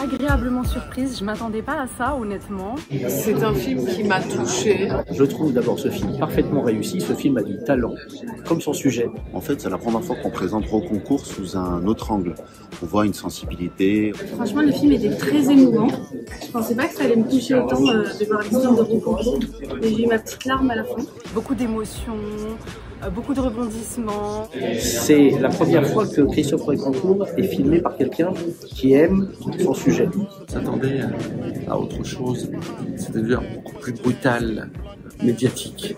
Agréablement surprise, je m'attendais pas à ça honnêtement. C'est un film qui m'a touchée. Je trouve d'abord ce film parfaitement réussi, ce film a du talent, comme son sujet. En fait, c'est la première fois qu'on présente Roconcourt sous un autre angle. On voit une sensibilité. Franchement, le film était très émouvant. Je pensais pas que ça allait me toucher autant de voir l'histoire de Roconcourt. Et j'ai eu ma petite larme à la fin. Beaucoup d'émotions, beaucoup de rebondissements. C'est la première fois que Christophe Roconcourt est filmé par quelqu'un qui aime son sujet. On s'attendait à autre chose, c'est-à-dire beaucoup plus brutal, médiatique.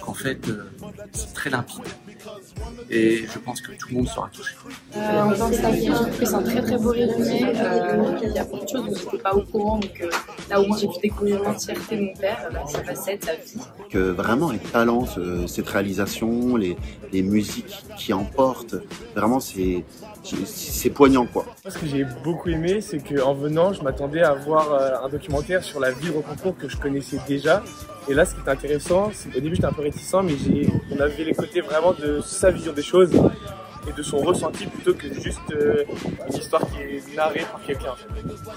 En fait, c'est très limpide. Et je pense que tout le monde sera touché. En tant que stagiaire, je trouve que c'est un très très beau résumé. Il y a beaucoup de choses dont je n'étais pas au courant, donc là au moins j'ai pu découvrir l'entièreté de mon père, sa facette, sa vie. Que vraiment les talents, cette réalisation, les musiques qui emportent, vraiment c'est poignant quoi. Ce que j'ai beaucoup aimé, c'est qu'en venant, je m'attendais à voir un documentaire sur la vie de Roconcourt que je connaissais déjà. Et là, ce qui est intéressant, c'est qu'au début, j'étais un peu réticent, mais on avait les côtés vraiment de sa vision des choses et de son ressenti plutôt que juste une histoire qui est narrée par quelqu'un.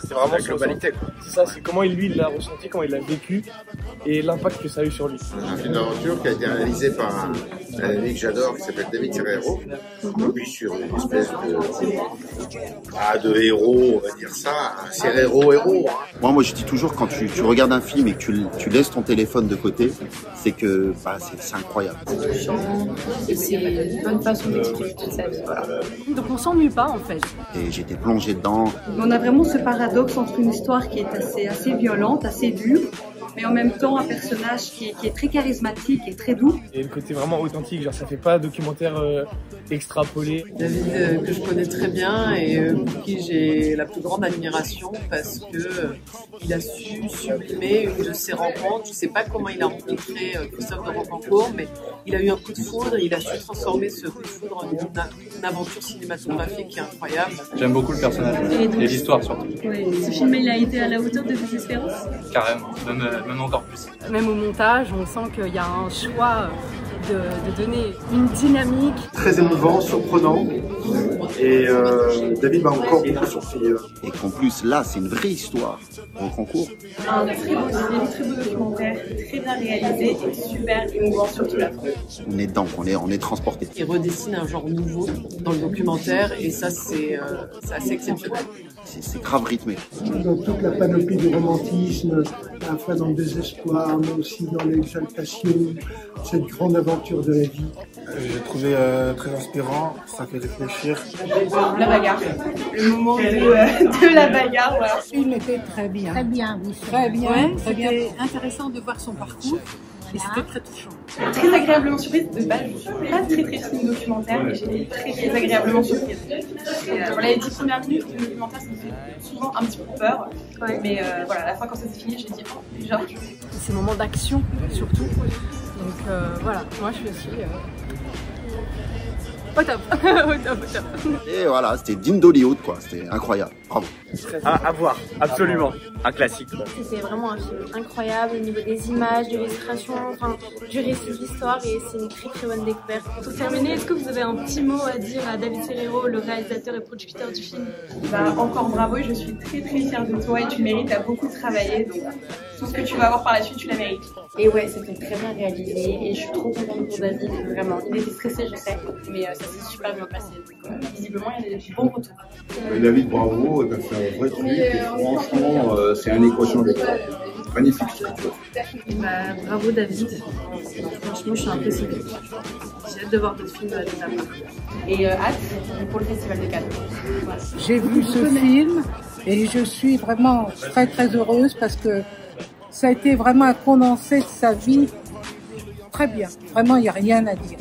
C'est vraiment la globalité. C'est ça, c'est comment lui il l'a ressenti, comment il l'a vécu et l'impact que ça a eu sur lui. Un film d'aventure qui a été réalisé par un ami que j'adore qui s'appelle David Serrero. Puis sur une espèce de héros, on va dire ça, un Serrero héros. Moi je dis toujours quand tu regardes un film et que tu laisses ton téléphone de côté, c'est que c'est incroyable. C'est touchant et c'est une bonne façon d'expliquer toute sa vie. Voilà. Donc on s'ennuie pas en fait. Et j'étais plongé dedans. On a vraiment ce paradoxe entre une histoire qui est assez violente, assez dure, mais en même temps un personnage qui est très charismatique et très doux. Et le côté vraiment authentique, genre ça fait pas documentaire extrapolé. David que je connais très bien et pour qui j'ai la plus grande admiration parce que il a su sublimer une de ses rencontres. Je sais pas comment il a rencontré Christophe de Rocancourt, mais il a eu un coup de foudre et il a su transformer ce coup de foudre en une aventure cinématographique qui est incroyable. J'aime beaucoup le personnage et l'histoire surtout. Oui, ce film il a été à la hauteur de vos espérances. Carrément, même encore plus. Même au montage, on sent qu'il y a un choix de donner une dynamique. Très émouvant, surprenant. Et David m'a encore beaucoup surpris. Et qu'en plus là, c'est une vraie histoire. Roconcourt. Un très beau film, très beau documentaire, très bien réalisé et super émouvant surtout la fin. On est dedans, on est transporté. Il redessine un genre nouveau dans le documentaire et ça c'est assez exceptionnel. C'est grave rythmé. Dans toute la panoplie du romantisme, à la fois dans le désespoir, mais aussi dans l'exaltation, cette grande aventure de la vie. J'ai trouvé très inspirant, ça fait réfléchir. La bagarre, le moment de la bagarre, voilà. Le film était très bien. Très bien, oui. Très bien, Ouais, très bien. c'était intéressant de voir son parcours et c'était très touchant. Très agréablement surprise de base. Je suis pas très film documentaire, mais j'étais très agréablement surprise. Voilà, les 10 premières minutes du documentaire, ça me fait souvent un petit peu peur. Ouais. Mais voilà, à la fin quand ça s'est fini, j'ai dit oh, déjà. Ces moments d'action surtout. Donc voilà, moi je suis aussi au top. Au top. Et voilà, c'était digne d'Hollywood quoi, c'était incroyable. Bravo. À voir, absolument. Un classique. C'est vraiment un film incroyable au niveau des images, de l'illustration, enfin, du récit de l'histoire et c'est une très bonne découverte. Pour terminer, est-ce que vous avez un petit mot à dire à David Serrero, le réalisateur et producteur du film? Encore bravo et je suis très fière de toi et tu mérites, à beaucoup travailler, donc tout ce que tu vas avoir par la suite, tu la mérites. Et ouais, c'était très bien réalisé et je suis trop contente pour David, vraiment. Il était stressé, je sais, mais ça s'est super bien passé. Donc, visiblement, il y a des bons retours. David, bravo, t'as fait un vrai truc et franchement, c'est un équation de magnifique ce que tu as fait. Bravo David. Franchement, je suis impressionnée. J'ai hâte de voir d'autres films de ta part. Et hâte pour le Festival de Cannes. Voilà. J'ai vu ce film et je suis vraiment très heureuse parce que ça a été vraiment un condensé de sa vie. Très bien. Vraiment, il n'y a rien à dire.